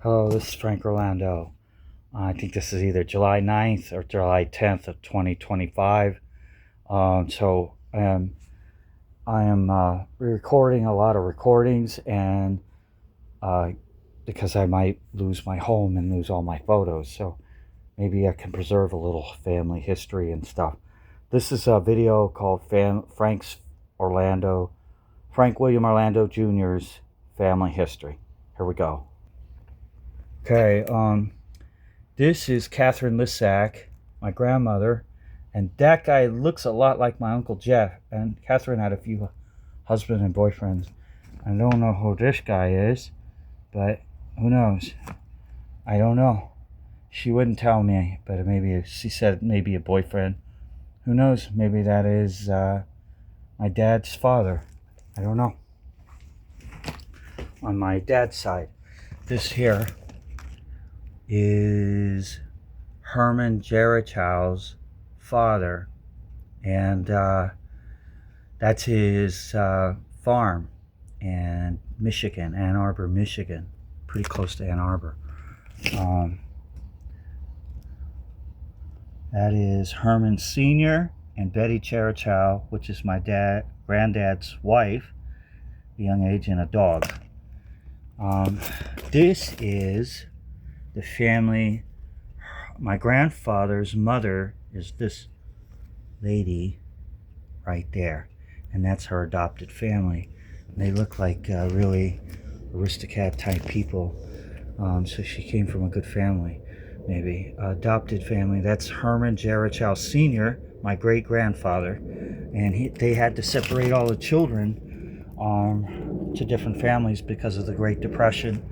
Hello, this is Frank Orlando. I think this is either July 9th or July 10th of 2025. I am recording a lot of recordings and uh, because I might lose my home and lose all my photos. So maybe I can preserve a little family history and stuff. This is a video called Frank William Orlando Jr.'s Family History. Here we go. Okay, this is Catherine Lissack, my grandmother, and that guy looks a lot like my Uncle Jeff. And Catherine had a few husband and boyfriends. I don't know who this guy is, but who knows? I don't know. She wouldn't tell me, but maybe she said maybe a boyfriend. Who knows? Maybe that is my dad's father. I don't know. On my dad's side, this here is Herman Jerichow's father, and that's his farm in Michigan, Ann Arbor, Michigan, pretty close to Ann Arbor. That is Herman Sr. and Betty Jerichow, which is my granddad's wife, a young age, and a dog. This is the family. My grandfather's mother is this lady right there, and that's her adopted family. And they look like really aristocrat type people. So she came from a good family, maybe. Adopted family. That's Herman Jerichow Sr., my great grandfather, and they had to separate all the children to different families because of the Great Depression.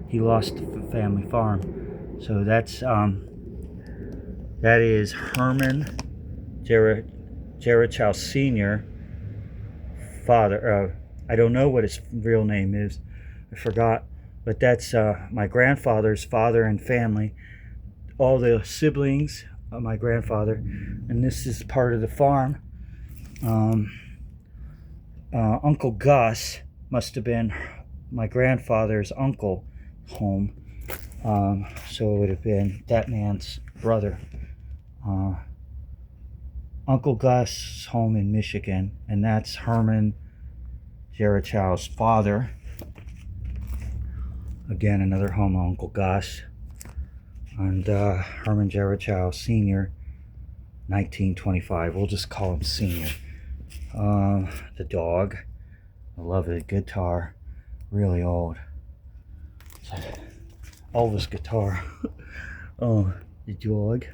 He lost the family farm. So that is Herman Jerichow Sr. father. I don't know what his real name is. I forgot. But that's my grandfather's father and family. All the siblings of my grandfather. And this is part of the farm. Uncle Gus must have been my grandfather's uncle home. So it would have been that man's brother. Uncle Gus' home in Michigan, and that's Herman Jerichow's father. Again, another home of Uncle Gus. And Herman Jerichow Sr., 1925. We'll just call him Senior. The dog. I love it. Guitar. Really old. Elvis guitar. Oh, the dog.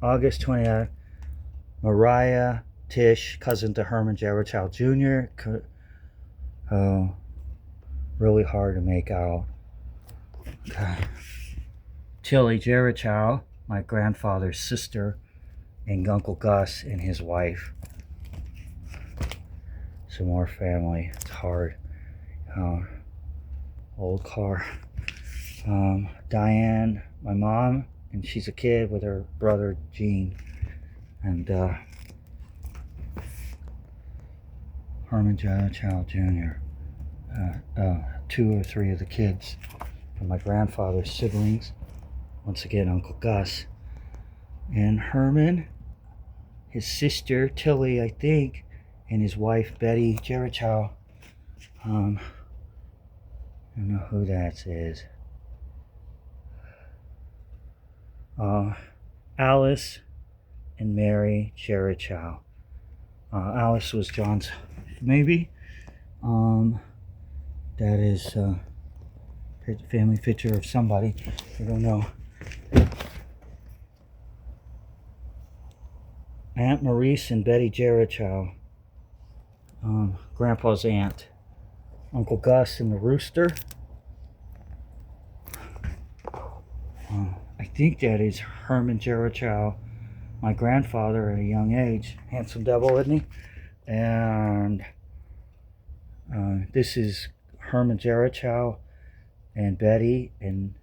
August 20th. Mariah Tish, cousin to Herman Jerichow Jr. Really hard to make out. Okay. Tilly Jerichow, my grandfather's sister, and Uncle Gus and his wife. Some more family. It's hard. Old car. Diane, my mom, and she's a kid with her brother Gene. And Herman Jerichow Jr. 2 or 3 of the kids from my grandfather's siblings. Once again, Uncle Gus. And Herman, his sister Tilly, I think, and his wife Betty Jerichow. I don't know who that is. Alice and Mary Jerichow. Alice was John's, maybe. That is a family picture of somebody. I don't know. Aunt Maurice and Betty Jerichow. Grandpa's aunt. Uncle Gus and the rooster. I think that is Herman Jerichow, my grandfather at a young age. Handsome devil, isn't he? And this is Herman Jerichow and Betty and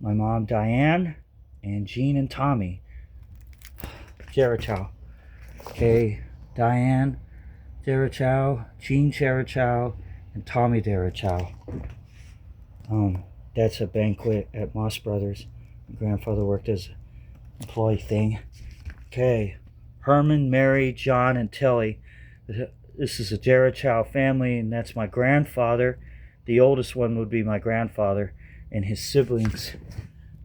my mom Diane and Jean and Tommy Jerichow. Okay, Diane Jerichow, Jean Jerichow, and Tommy Jerichow. That's a banquet at Moss Brothers. My grandfather worked as an employee thing. Okay, Herman, Mary, John, and Tilly. This is a Jerichow family, and that's my grandfather. The oldest one would be my grandfather and his siblings.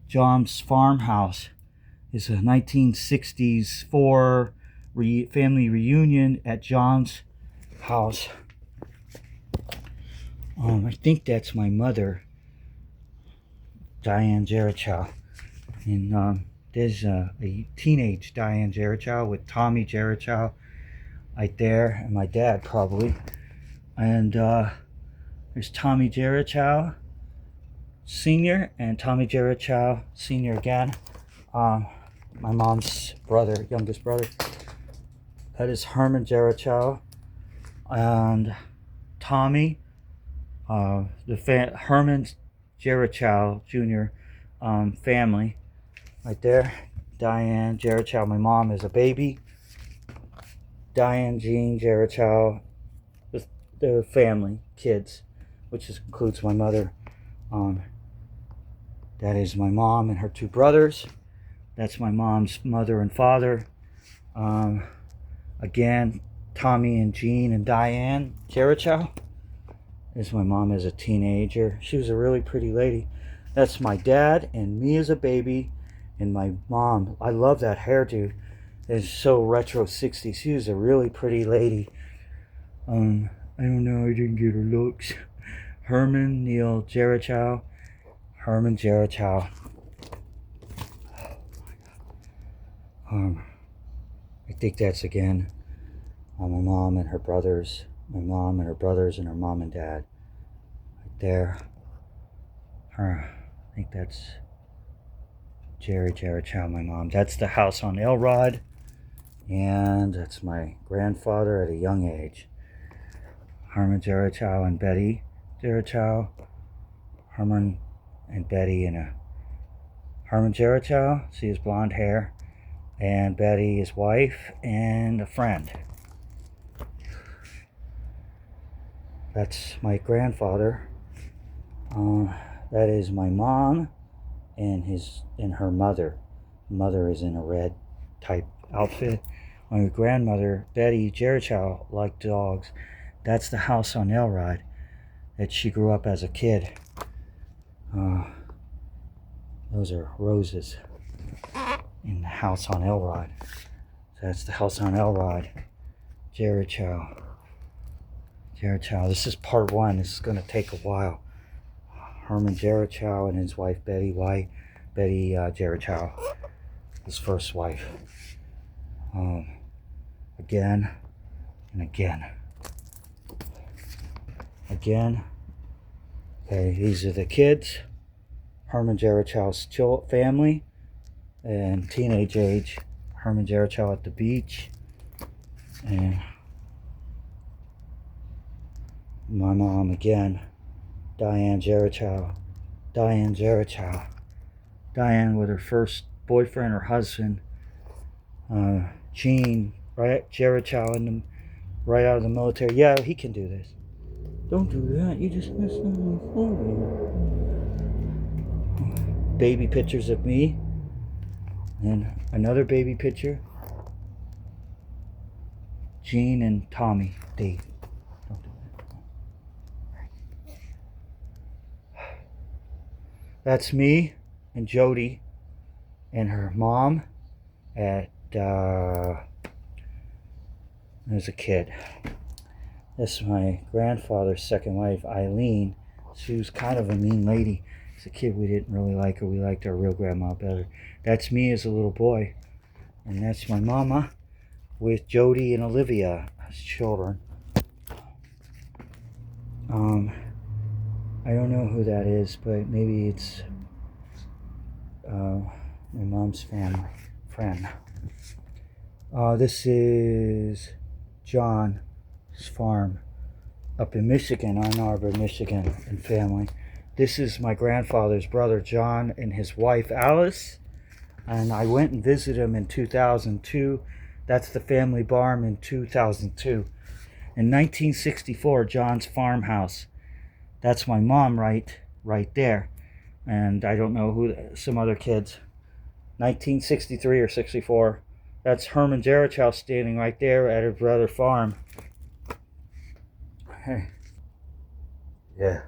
John's farmhouse is a 1964 family reunion at John's house. I think that's my mother, Diane Jerichow. And there's a teenage Diane Jerichow with Tommy Jerichow right there, and my dad probably. And there's Tommy Jerichow Sr. and Tommy Jerichow Sr. again. My mom's brother, youngest brother. That is Herman Jerichow and Tommy. Herman Jerichow Jr. Family right there. Diane Jerichow, my mom, is a baby. Diane Jean Jerichow, their family, kids, which includes my mother. That is my mom and her two brothers. That's my mom's mother and father. Again, Tommy and Jean and Diane Jerichow is my mom as a teenager. She was a really pretty lady. That's my dad and me as a baby and my mom. I love that hairdo. It's so retro 60s. She was a really pretty lady. I don't know, I didn't get her looks. Herman Neil Jerichow. Herman Jerichow. I think that's again my mom and her brothers. My mom and her brothers and her mom and dad. Right there. I think that's Jerry Jerichow, my mom. That's the house on Elrod. And that's my grandfather at a young age. Herman Jerichow and Betty Jerichow. Herman and Betty and a Herman Jerichow, see his blonde hair, and Betty, his wife, and a friend. That's my grandfather. That is my mom and her mother. Mother is in a red type outfit. My grandmother, Betty Jerichow, liked dogs. That's the house on Elrod that she grew up as a kid. Those are roses in the house on Elrod. So that's the house on Elrod. Jerichow. This is part one. This is going to take a while. Herman Jerichow and his wife Betty Jerichow, his first wife. Again and again. Okay, these are the kids. Herman Jerichow's family and teenage age. Herman Jerichow at the beach. And my mom again. Diane Jerichow. Diane with her first boyfriend or husband. Gene, right? Jerichow right out of the military. Yeah, he can do this. Don't do that. You just messed up my phone. Baby pictures of me. And another baby picture. Gene and Tommy. Dave. Don't do that. That's me and Jody and her mom as a kid. This is my grandfather's second wife, Eileen. She was kind of a mean lady. As a kid, we didn't really like her. We liked our real grandma better. That's me as a little boy. And that's my mama with Jody and Olivia as children. I don't know who that is, but maybe it's my mom's friend. This is John's farm up in Michigan, Ann Arbor, Michigan, and family. This is my grandfather's brother, John, and his wife, Alice. And I went and visited him in 2002. That's the family barn in 2002. In 1964, John's farmhouse. That's my mom right there. and I don't know who, some other kids. 1963 or 64. That's Herman Jerichow standing right there at his brother farm. Hey. Yeah.